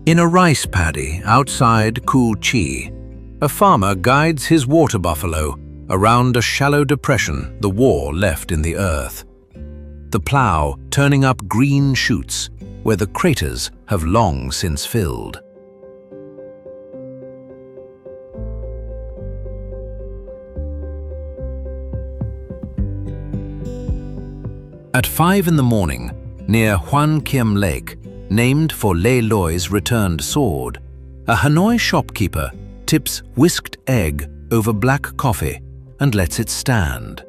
In a rice paddy outside Ho Chi, a farmer guides his water buffalo around a shallow depression the war left in the earth. The plough turning up green shoots where the craters have long since filled. At 5 in the morning, near Hoan Kiem Lake, named for Lê Loi's returned sword, a Hanoi shopkeeper tips whisked egg over black coffee and lets it stand.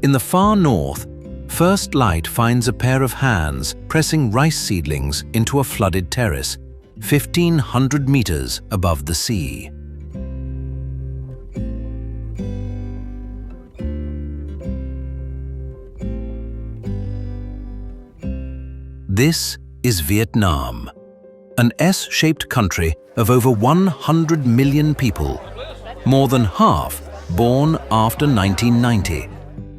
In the far north, first light finds a pair of hands pressing rice seedlings into a flooded terrace, 1,500 meters above the sea. This is Vietnam, an S-shaped country of over 100 million people, more than half born after 1990,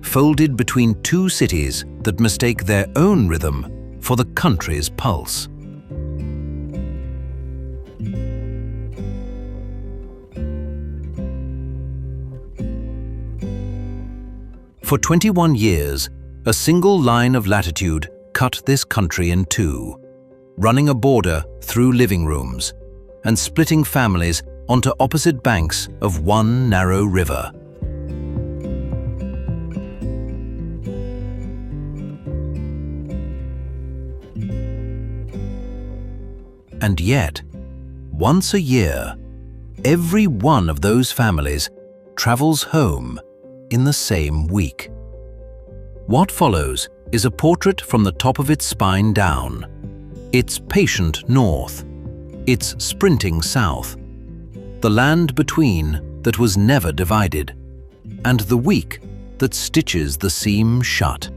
folded between two cities that mistake their own rhythm for the country's pulse. For 21 years, a single line of latitude cut this country in two, running a border through living rooms and splitting families onto opposite banks of one narrow river. And yet, once a year, every one of those families travels home in the same week. What follows is a portrait from the top of its spine down, its patient north, its sprinting south, the land between that was never divided, and the week that stitches the seam shut.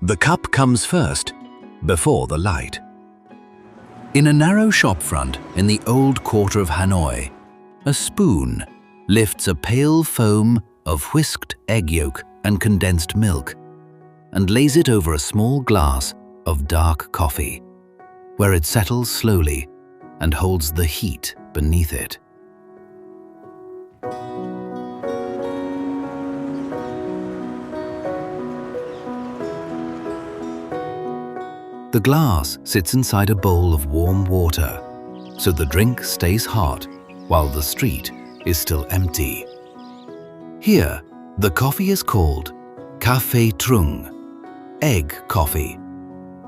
The cup comes first, before the light. In a narrow shopfront in the old quarter of Hanoi, a spoon lifts a pale foam of whisked egg yolk and condensed milk and lays it over a small glass of dark coffee, where it settles slowly and holds the heat beneath it. The glass sits inside a bowl of warm water, so the drink stays hot while the street is still empty. Here, the coffee is called Café Trung, egg coffee,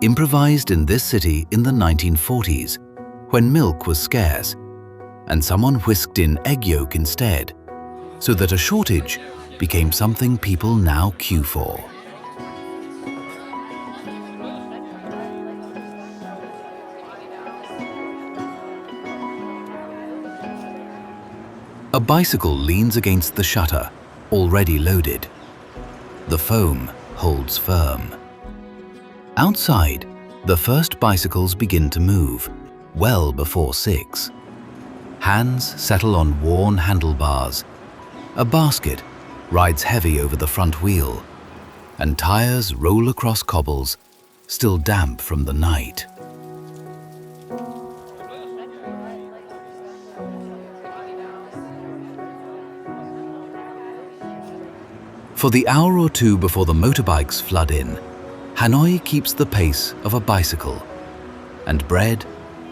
improvised in this city in the 1940s, when milk was scarce, and someone whisked in egg yolk instead, so that a shortage became something people now queue for. A bicycle leans against the shutter, already loaded. The foam holds firm. Outside, the first bicycles begin to move, well before 6. Hands settle on worn handlebars. A basket rides heavy over the front wheel, and tires roll across cobbles, still damp from the night. For the hour or two before the motorbikes flood in, Hanoi keeps the pace of a bicycle, and bread,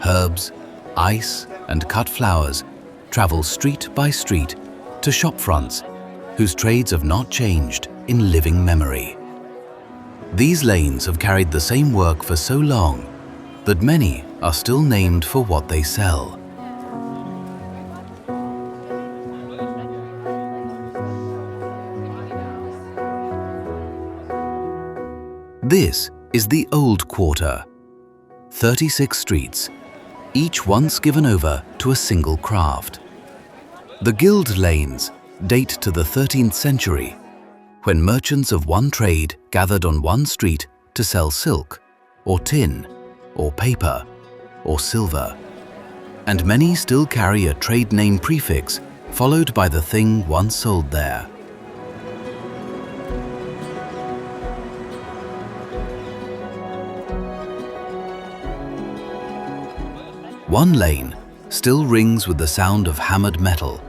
herbs, ice, and cut flowers travel street by street to shopfronts whose trades have not changed in living memory. These lanes have carried the same work for so long that many are still named for what they sell. This is the Old Quarter, 36 streets, each once given over to a single craft. The guild lanes date to the 13th century, when merchants of one trade gathered on one street to sell silk, or tin, or paper, or silver. And many still carry a trade name prefix followed by the thing once sold there. One lane still rings with the sound of hammered metal.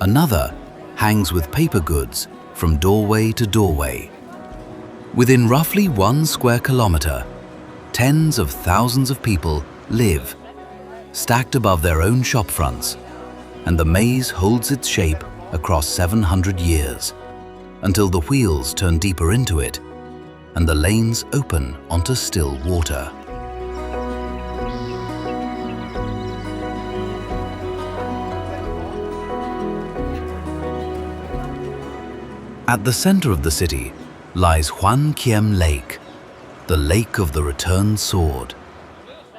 Another hangs with paper goods from doorway to doorway. Within roughly 1 square kilometer, tens of thousands of people live, stacked above their own shop fronts, and the maze holds its shape across 700 years, until the wheels turn deeper into it, and the lanes open onto still water. At the center of the city lies Hoan Kiem Lake, the Lake of the Returned Sword,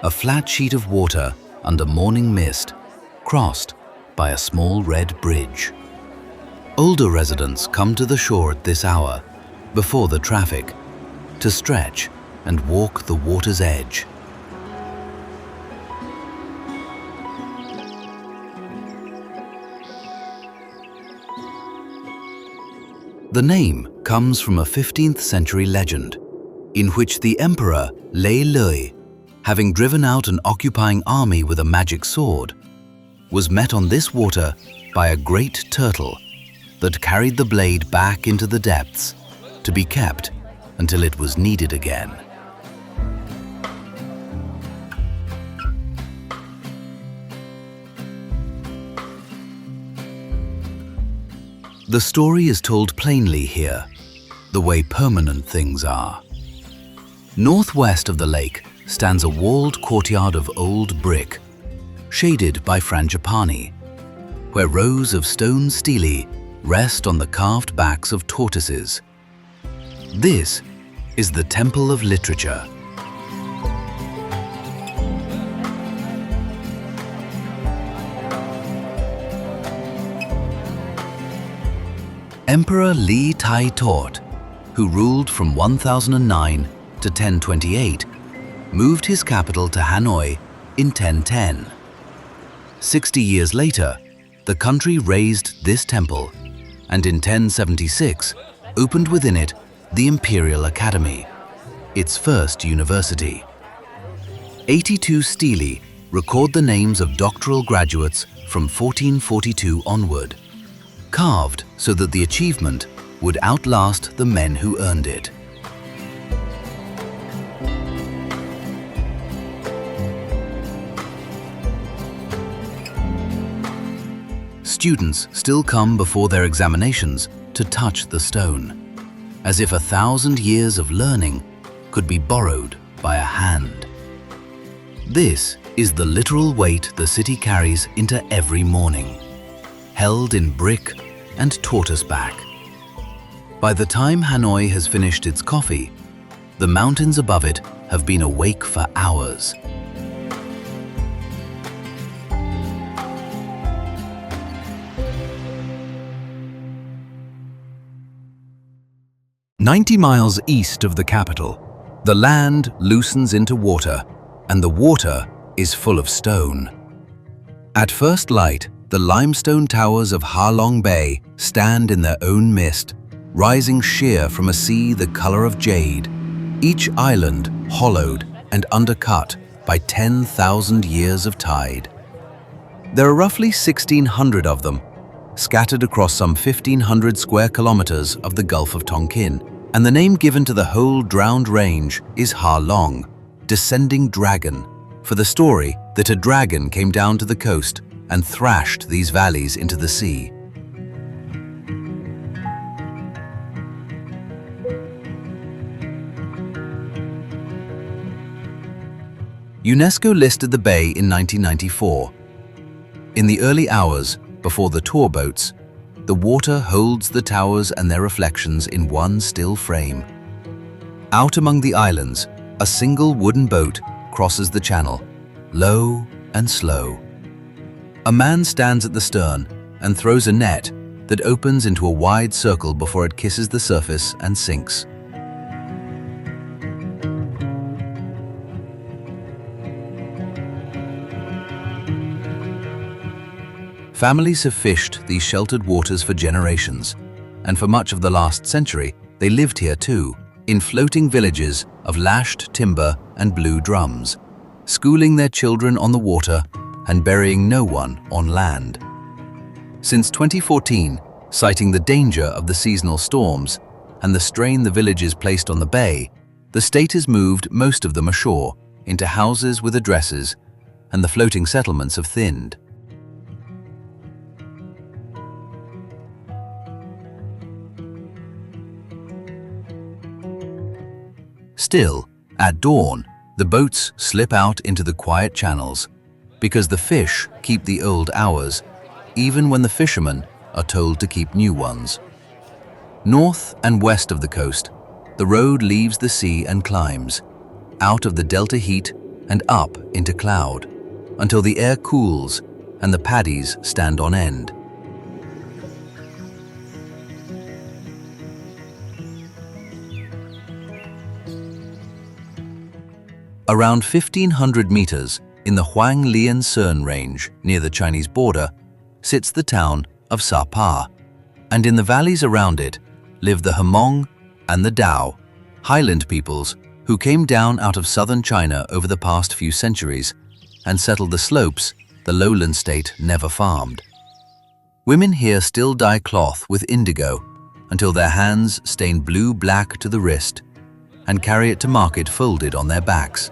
a flat sheet of water under morning mist, crossed by a small red bridge. Older residents come to the shore at this hour, before the traffic, to stretch and walk the water's edge. The name comes from a 15th century legend, in which the emperor Lê Lợi, having driven out an occupying army with a magic sword, was met on this water by a great turtle that carried the blade back into the depths to be kept until it was needed again. The story is told plainly here, the way permanent things are. Northwest of the lake stands a walled courtyard of old brick, shaded by frangipani, where rows of stone stelae rest on the carved backs of tortoises. This is the Temple of Literature. Emperor Lý Thái Tort, who ruled from 1009 to 1028, moved his capital to Hanoi in 1010. 60 years later, the country razed this temple, and in 1076 opened within it the Imperial Academy, its first university. 82 stelae record the names of doctoral graduates from 1442 onward, carved so that the achievement would outlast the men who earned it. Students still come before their examinations to touch the stone, as if 1,000 years of learning could be borrowed by a hand. This is the literal weight the city carries into every morning, held in brick and tortoise-back. By the time Hanoi has finished its coffee, the mountains above it have been awake for hours. "90 miles east of the capital, the land loosens into water, and the water is full of stone. At first light, the limestone towers of Ha Long Bay stand in their own mist, rising sheer from a sea the color of jade, each island hollowed and undercut by 10,000 years of tide. There are roughly 1,600 of them, scattered across some 1,500 square kilometers of the Gulf of Tonkin, and the name given to the whole drowned range is Ha Long, descending dragon, for the story that a dragon came down to the coast and thrashed these valleys into the sea. UNESCO listed the bay in 1994. In the early hours, before the tour boats, the water holds the towers and their reflections in one still frame. Out among the islands, a single wooden boat crosses the channel, low and slow. A man stands at the stern and throws a net that opens into a wide circle before it kisses the surface and sinks. Families have fished these sheltered waters for generations, and for much of the last century, they lived here too, in floating villages of lashed timber and blue drums, schooling their children on the water and burying no one on land. Since 2014, citing the danger of the seasonal storms and the strain the villages placed on the bay, the state has moved most of them ashore into houses with addresses, and the floating settlements have thinned. Still, at dawn, the boats slip out into the quiet channels because the fish keep the old hours, even when the fishermen are told to keep new ones. North and west of the coast, the road leaves the sea and climbs, out of the delta heat and up into cloud, until the air cools and the paddies stand on end. Around 1,500 meters in the Huang Lian Sern range near the Chinese border sits the town of Sa Pa, and in the valleys around it live the Hmong and the Dao, highland peoples who came down out of southern China over the past few centuries and settled the slopes the lowland state never farmed. Women here still dye cloth with indigo until their hands stain blue-black to the wrist and carry it to market folded on their backs.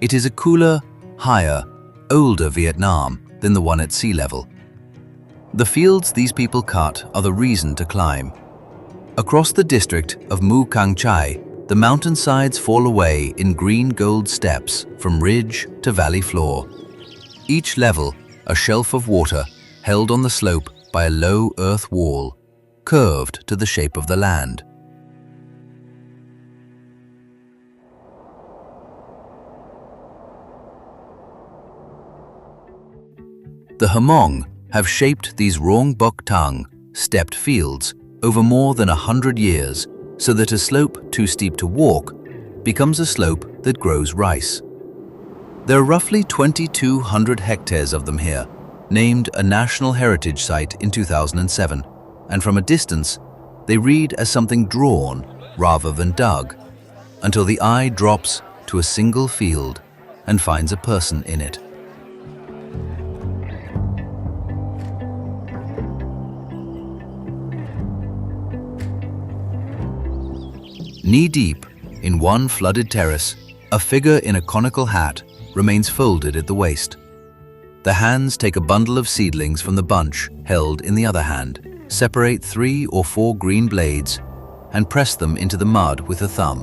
It is a cooler, higher, older Vietnam than the one at sea level. The fields these people cut are the reason to climb. Across the district of Mu Cang Chai, the mountainsides fall away in green gold steps from ridge to valley floor. Each level, a shelf of water held on the slope by a low earth wall, curved to the shape of the land. The Hmong have shaped these Rong Bok Tang, stepped fields, over more than 100 years, so that a slope too steep to walk becomes a slope that grows rice. There are roughly 2,200 hectares of them here, named a National Heritage Site in 2007, and from a distance, they read as something drawn rather than dug, until the eye drops to a single field and finds a person in it. Knee-deep in one flooded terrace, a figure in a conical hat remains folded at the waist. The hands take a bundle of seedlings from the bunch held in the other hand, separate 3 or 4 green blades, and press them into the mud with a thumb.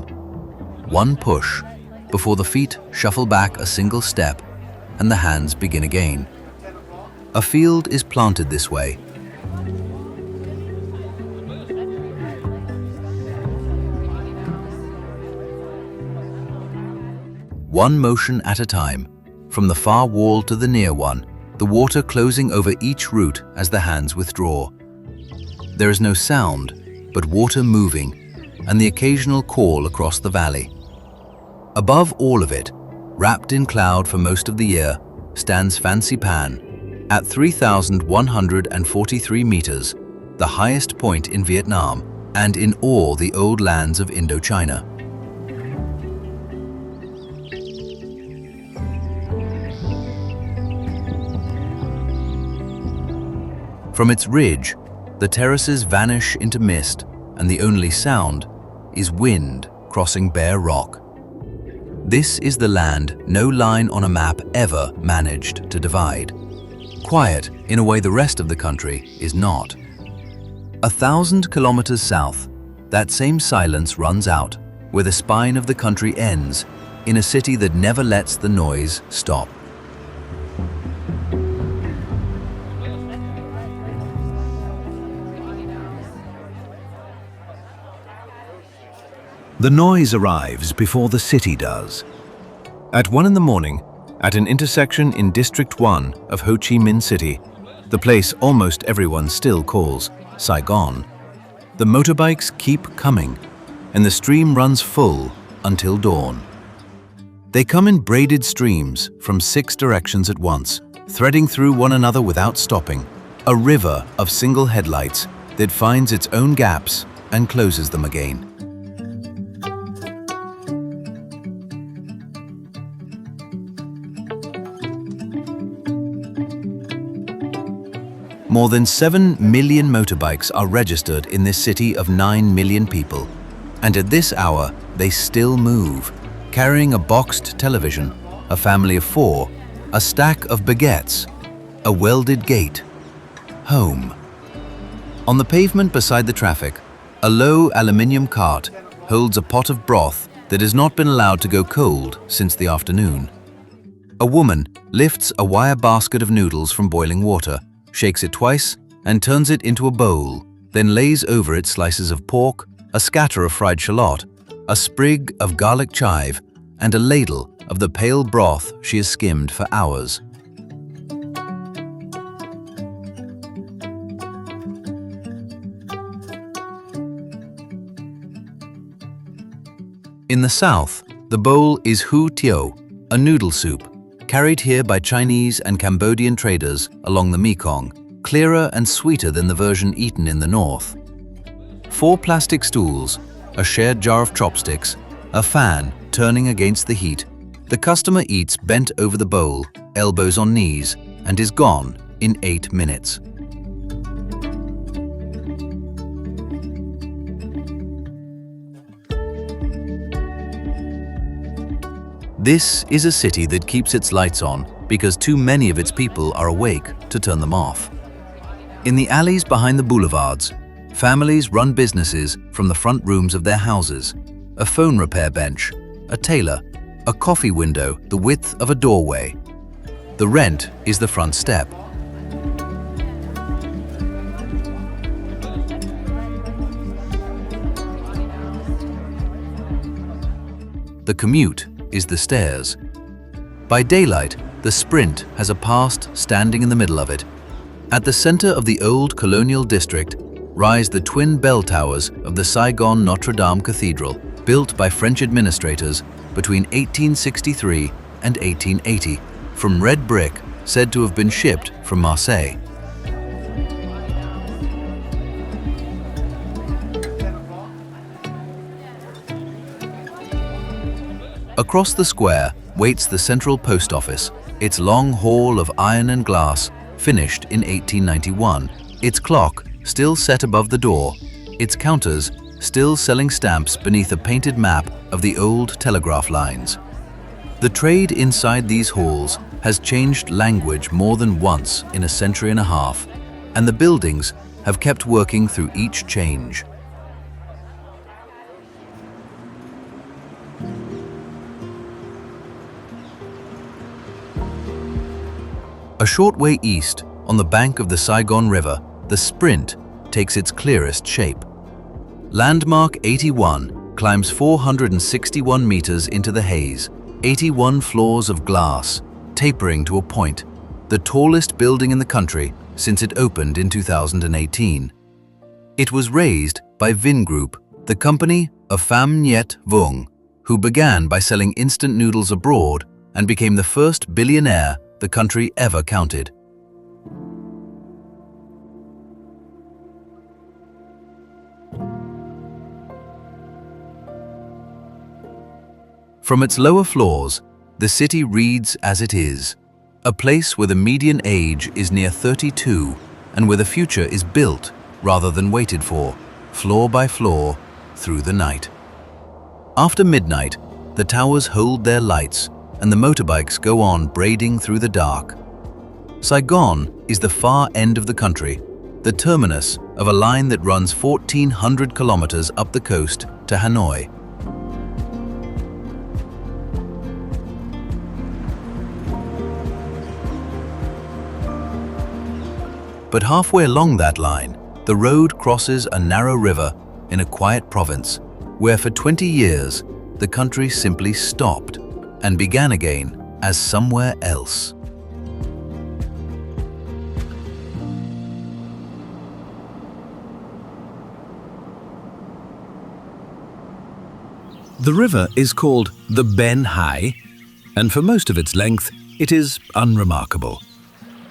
One push, before the feet shuffle back a single step and the hands begin again. A field is planted this way. One motion at a time, from the far wall to the near one, the water closing over each root as the hands withdraw. There is no sound, but water moving, and the occasional call across the valley. Above all of it, wrapped in cloud for most of the year, stands Fancy Pan, at 3,143 meters, the highest point in Vietnam and in all the old lands of Indochina. From its ridge, the terraces vanish into mist, and the only sound is wind crossing bare rock. This is the land no line on a map ever managed to divide. Quiet in a way the rest of the country is not. 1,000 kilometers south, that same silence runs out, where the spine of the country ends, in a city that never lets the noise stop. The noise arrives before the city does. At 1 in the morning, at an intersection in District 1 of Ho Chi Minh City, the place almost everyone still calls Saigon, the motorbikes keep coming, and the stream runs full until dawn. They come in braided streams from 6 directions at once, threading through one another without stopping, a river of single headlights that finds its own gaps and closes them again. More than 7 million motorbikes are registered in this city of 9 million people, and at this hour they still move, carrying a boxed television, a family of 4, a stack of baguettes, a welded gate, home. On the pavement beside the traffic, a low aluminium cart holds a pot of broth that has not been allowed to go cold since the afternoon. A woman lifts a wire basket of noodles from boiling water, shakes it twice, and turns it into a bowl, then lays over it slices of pork, a scatter of fried shallot, a sprig of garlic chive, and a ladle of the pale broth she has skimmed for hours. In the south, the bowl is hu tio, a noodle soup, carried here by Chinese and Cambodian traders along the Mekong, clearer and sweeter than the version eaten in the north. 4 plastic stools, a shared jar of chopsticks, a fan turning against the heat. The customer eats bent over the bowl, elbows on knees, and is gone in 8 minutes. This is a city that keeps its lights on because too many of its people are awake to turn them off. In the alleys behind the boulevards, families run businesses from the front rooms of their houses. A phone repair bench, a tailor, a coffee window the width of a doorway. The rent is the front step. The commute is the stairs. By daylight, the Sprint has a past standing in the middle of it. At the center of the old colonial district rise the twin bell towers of the Saigon Notre Dame Cathedral, built by French administrators between 1863 and 1880, from red brick said to have been shipped from Marseille. Across the square waits the central post office, its long hall of iron and glass, finished in 1891, its clock still set above the door, its counters still selling stamps beneath a painted map of the old telegraph lines. The trade inside these halls has changed language more than once in a century and a half, and the buildings have kept working through each change. A short way east, on the bank of the Saigon River, the Sprint takes its clearest shape. Landmark 81 climbs 461 meters into the haze, 81 floors of glass, tapering to a point, the tallest building in the country since it opened in 2018. It was raised by Vin Group, the company of Pham Nhiet Vuong, who began by selling instant noodles abroad and became the first billionaire the country ever counted. From its lower floors, the city reads as it is, a place where the median age is near 32 and where the future is built rather than waited for, floor by floor, through the night. After midnight, the towers hold their lights and the motorbikes go on braiding through the dark. Saigon is the far end of the country, the terminus of a line that runs 1,400 kilometers up the coast to Hanoi. But halfway along that line, the road crosses a narrow river in a quiet province, where for 20 years the country simply stopped and began again as somewhere else. The river is called the Bến Hải, and for most of its length, it is unremarkable.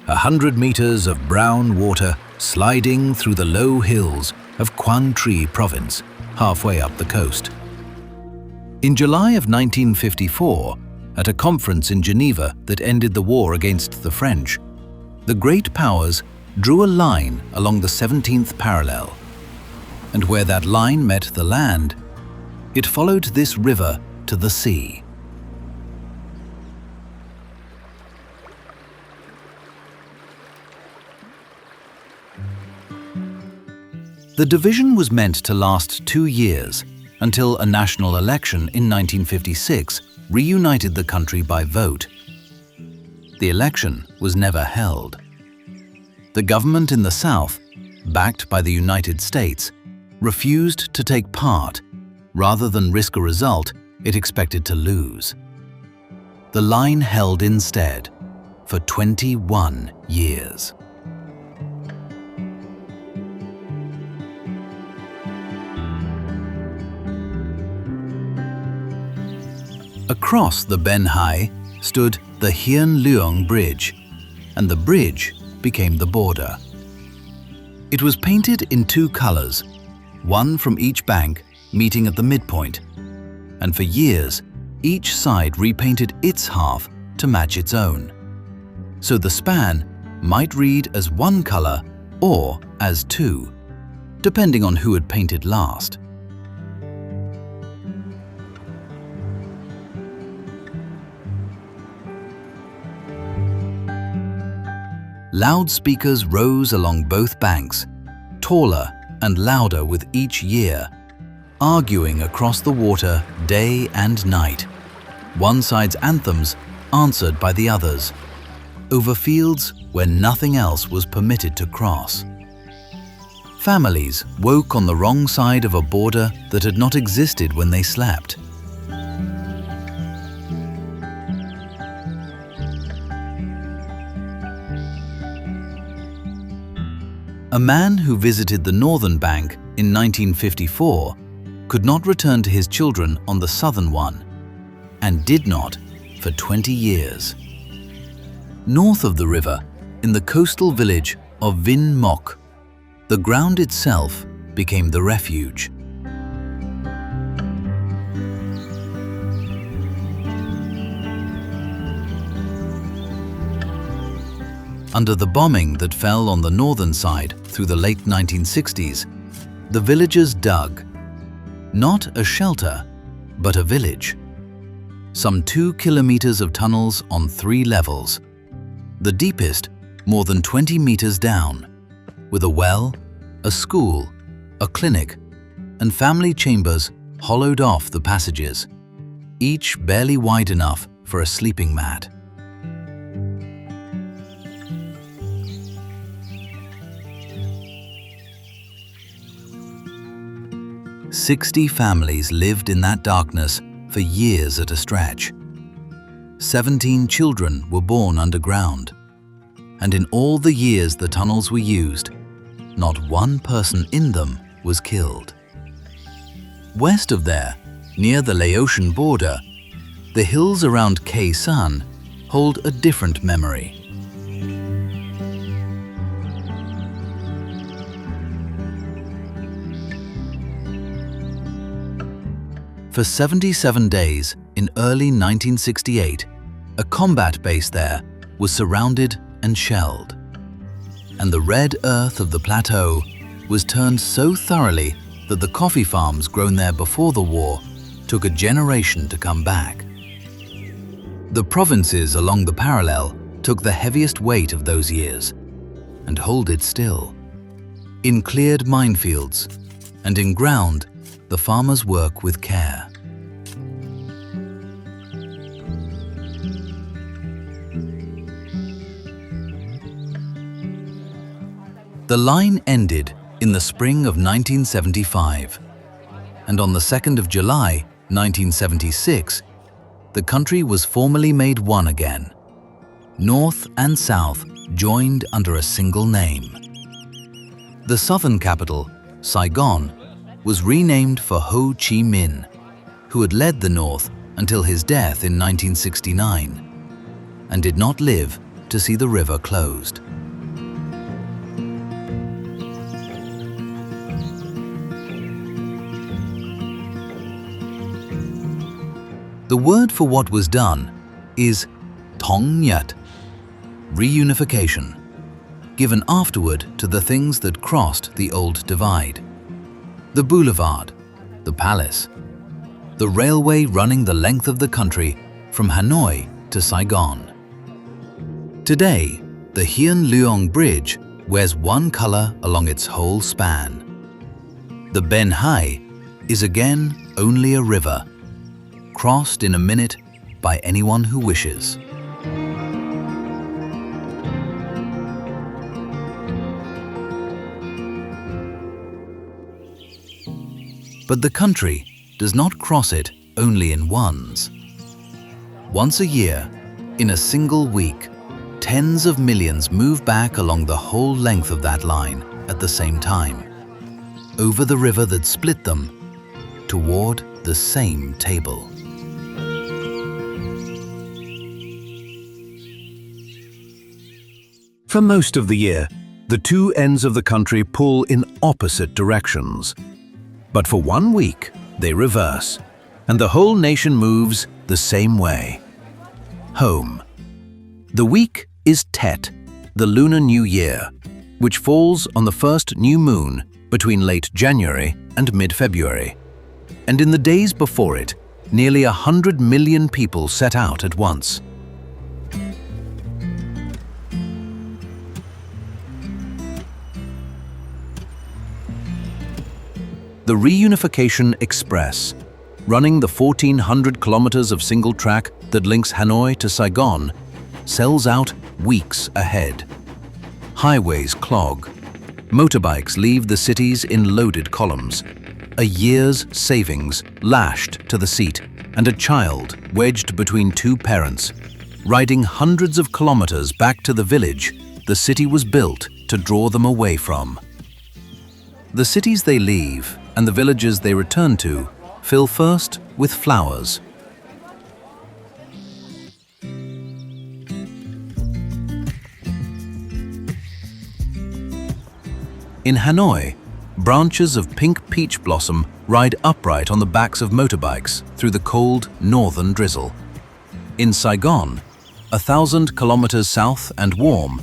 100 meters of brown water sliding through the low hills of Quang Tri province, halfway up the coast. In July of 1954, at a conference in Geneva that ended the war against the French, the great powers drew a line along the 17th parallel. And where that line met the land, it followed this river to the sea. The division was meant to last 2 years, until a national election in 1956 reunited the country by vote. The election was never held. The government in the south, backed by the United States, refused to take part rather than risk a result it expected to lose. The line held instead for 21 years. Across the Bến Hải stood the Hiên Luông Bridge, and the bridge became the border. It was painted in 2 colors, one from each bank meeting at the midpoint, and for years each side repainted its half to match its own. So the span might read as 1 color or as 2, depending on who had painted last. Loudspeakers rose along both banks, taller and louder with each year, arguing across the water day and night, one side's anthems answered by the others, over fields where nothing else was permitted to cross. Families woke on the wrong side of a border that had not existed when they slept. A man who visited the northern bank in 1954 could not return to his children on the southern one, and did not for 20 years. North of the river, in the coastal village of Vinh Moc, the ground itself became the refuge. Under the bombing that fell on the northern side through the late 1960s, the villagers dug, not a shelter, but a village. Some 2 kilometers of tunnels on 3 levels, the deepest more than 20 meters down, with a well, a school, a clinic, and family chambers hollowed off the passages, each barely wide enough for a sleeping mat. "60 families lived in that darkness for years at a stretch. 17 children were born underground, and in all the years the tunnels were used, not one person in them was killed." West of there, near the Laotian border, the hills around Khe Sanh hold a different memory. For 77 days in early 1968, a combat base there was surrounded and shelled. And the red earth of the plateau was turned so thoroughly that the coffee farms grown there before the war took a generation to come back. The provinces along the parallel took the heaviest weight of those years and hold it still. In cleared minefields and in ground, the farmers work with care. The line ended in the spring of 1975, and on the 2nd of July, 1976, the country was formally made one again. North and South joined under a single name. The southern capital, Saigon, was renamed for Ho Chi Minh, who had led the North until his death in 1969 and did not live to see the river closed. The word for what was done is Thống Nhất, reunification, given afterward to the things that crossed the old divide. The boulevard, the palace, the railway running the length of the country from Hanoi to Saigon. Today, the Hien Luong Bridge wears one color along its whole span. The Bến Hải is again only a river, crossed in a minute by anyone who wishes. But the country does not cross it only in ones. Once a year, in a single week, tens of millions move back along the whole length of that line at the same time, over the river that split them, toward the same table. For most of the year, the two ends of the country pull in opposite directions. But for 1 week, they reverse, and the whole nation moves the same way. Home. The week is Tet, the Lunar New Year, which falls on the first new moon between late January and mid-February. And in the days before it, nearly 100 million people set out at once. The Reunification Express, running the 1,400 kilometers of single track that links Hanoi to Saigon, sells out weeks ahead. Highways clog. Motorbikes leave the cities in loaded columns. A year's savings lashed to the seat, and a child wedged between two parents, riding hundreds of kilometers back to the village the city was built to draw them away from. The cities they leave and the villages they return to fill first with flowers. In Hanoi, branches of pink peach blossom ride upright on the backs of motorbikes through the cold northern drizzle. In Saigon, 1,000 kilometers south and warm,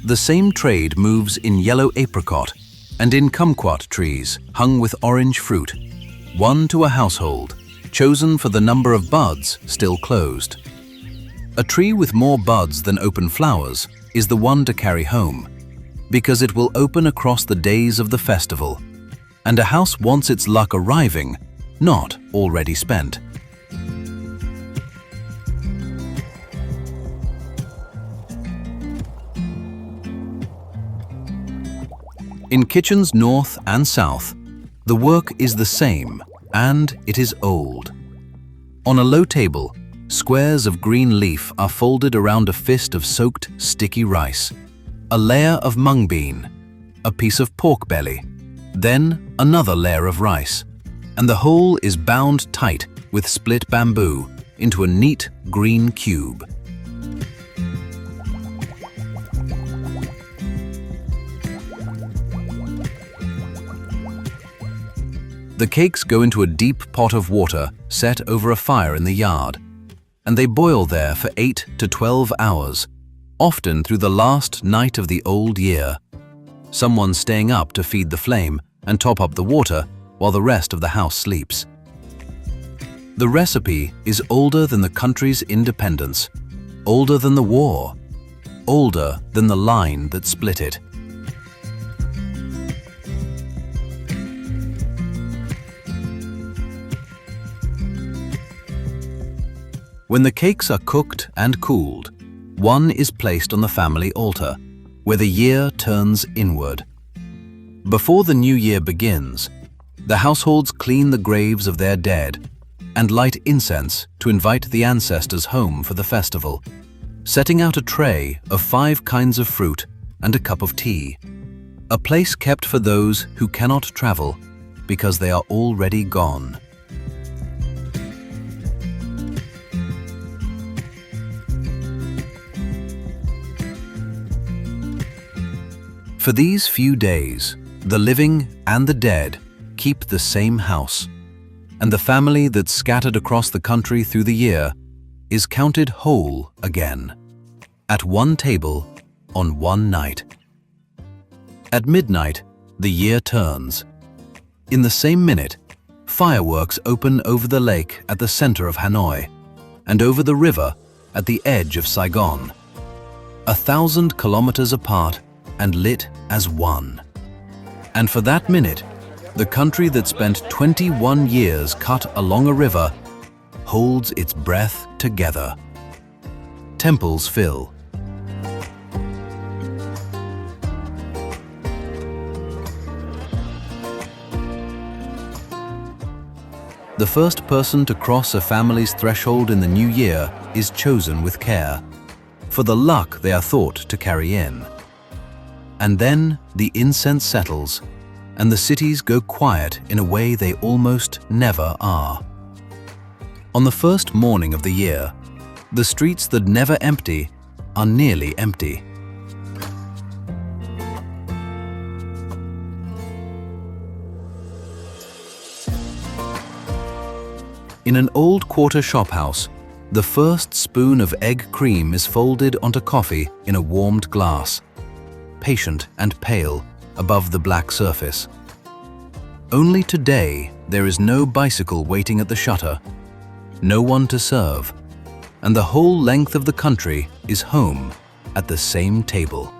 the same trade moves in yellow apricot and in kumquat trees hung with orange fruit, one to a household, chosen for the number of buds still closed. A tree with more buds than open flowers is the one to carry home, because it will open across the days of the festival, and a house wants its luck arriving, not already spent. In kitchens north and south, the work is the same, and it is old. On a low table, squares of green leaf are folded around a fist of soaked, sticky rice, a layer of mung bean, a piece of pork belly, then another layer of rice, and the whole is bound tight with split bamboo into a neat green cube. The cakes go into a deep pot of water set over a fire in the yard, and they boil there for 8 to 12 hours, often through the last night of the old year, someone staying up to feed the flame and top up the water while the rest of the house sleeps. The recipe is older than the country's independence, older than the war, older than the line that split it. When the cakes are cooked and cooled, one is placed on the family altar, where the year turns inward. Before the new year begins, the households clean the graves of their dead and light incense to invite the ancestors home for the festival, setting out a tray of 5 kinds of fruit and a cup of tea, a place kept for those who cannot travel because they are already gone. For these few days, the living and the dead keep the same house, and the family that's scattered across the country through the year is counted whole again, at one table on one night. At midnight, the year turns. In the same minute, fireworks open over the lake at the center of Hanoi and over the river at the edge of Saigon, 1,000 kilometers apart and lit as one. And for that minute, the country that spent 21 years cut along a river holds its breath together. Temples fill. The first person to cross a family's threshold in the new year is chosen with care, for the luck they are thought to carry in. And then the incense settles, and the cities go quiet in a way they almost never are. On the first morning of the year, the streets that never empty are nearly empty. In an old quarter shop house, the first spoon of egg cream is folded onto coffee in a warmed glass, patient and pale above the black surface. Only today there is no bicycle waiting at the shutter, no one to serve, and the whole length of the country is home at the same table.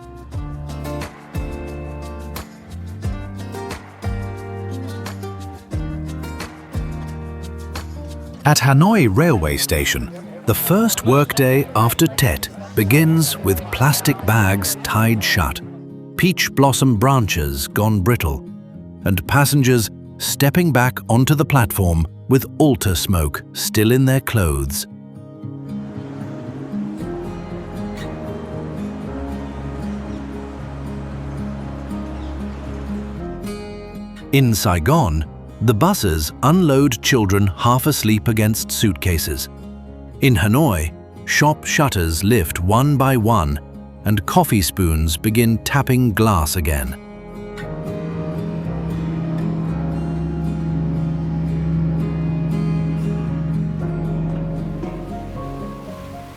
At Hanoi railway station, the first workday after Tet begins with plastic bags tied shut, peach blossom branches gone brittle, and passengers stepping back onto the platform with altar smoke still in their clothes. In Saigon, the buses unload children half asleep against suitcases. In Hanoi, shop shutters lift one by one and coffee spoons begin tapping glass again.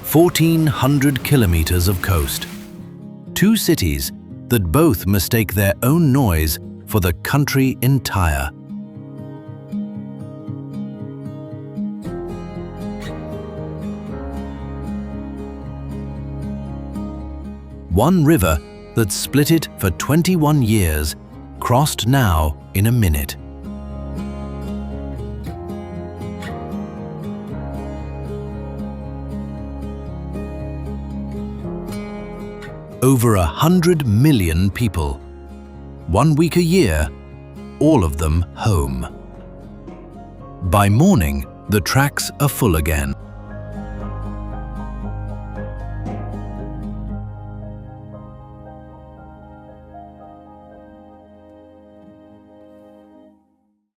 "1,400 kilometers of coast. Two cities that both mistake their own noise for the country entire. One river that split it for 21 years, crossed now in a minute. Over 100 million people. 1 week a year, all of them home. By morning, the tracks are full again.